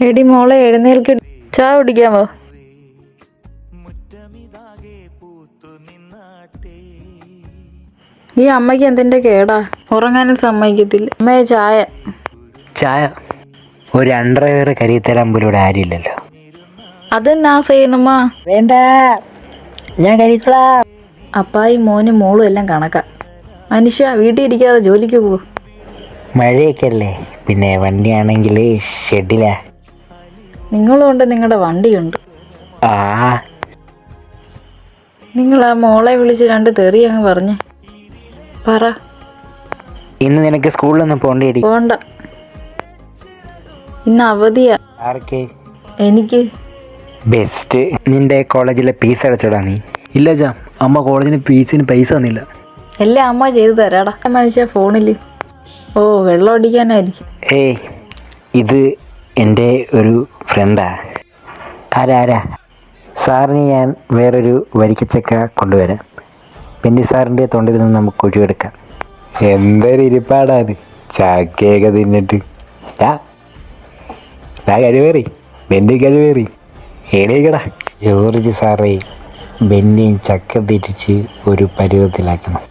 എടി മോളെ എഴുന്നേൽക്ക്, ചായ കുടിക്കാമോ? ഈ അമ്മയ്ക്ക് എന്തിന്റെ കേടാ, ഉറങ്ങാനും സമ്മതിക്കത്തില്ല. അമ്മയെ ചായ. ചായ ഒരു അണ്ടർവെയർ കരുതിത്തരാൻ പോലും ഇവിടെ ആരുമില്ലല്ലോ. അതെന്നാ ചെയ്യുന്നമ്മ? വേണ്ട, ഞാൻ കഴിക്കോളാം. അപ്പായി മോനും മോളും എല്ലാം കണക്കാ. മനുഷ്യ വീട്ടിൽ ഇരിക്കാതെ ജോലിക്ക് പോവോ? മഴയൊക്കെ അല്ലേ, പിന്നെ വണ്ടിയാണെങ്കിൽ ഷെഡിലാ. നിങ്ങളുണ്ട്, നിങ്ങളുടെ വണ്ടിയുണ്ട്. ആ നിങ്ങൾ ആ മോളെ വിളിച്ച് രണ്ട് തെറി അങ്ങ് പറഞ്ഞേ. പറ. ഇന്ന് നിനക്ക് സ്കൂളിലൊന്നും പോണ്ടേടി? പോണ്ട, ഇന്ന് അവധിയാ. ആർക്ക്? എനിക്ക്. ബെസ്റ്റ്. നിന്റെ കോളേജിലെ ഫീസ് അടച്ചോടാ നീ? ഇല്ല ചാ, അമ്മ കോളേജിന് ഫീസിന് പൈസ തന്നില്ല. എല്ലാം അമ്മ ചെയ്തു തരാടാ. മനുഷ്യ ഫോണിൽ. ഓ, വെള്ളം അടിക്കാനായിരിക്കും. ഏയ്, ഇത് എൻ്റെ ഒരു ഫ്രണ്ടാ. ആരാ? സാറിന് ഞാൻ വേറൊരു വരിക്കച്ചക്ക കൊണ്ടുവരാം. പെന്നി സാറിൻ്റെ തൊണ്ടിൽ നിന്ന് നമുക്ക് ഒഴിവെടുക്കാം. എന്തൊരു ഇരിപ്പാടാ അത്, ചക്കയൊക്കെ തിന്നിട്ട്. കഴിവേറി ബെന്നി, കഴിവേറി എണീക്കടാ. ജോർജ് സാറേ, ബെന്നിയും ചക്ക തിരിച്ച് ഒരു പരുവത്തിലാക്കണം.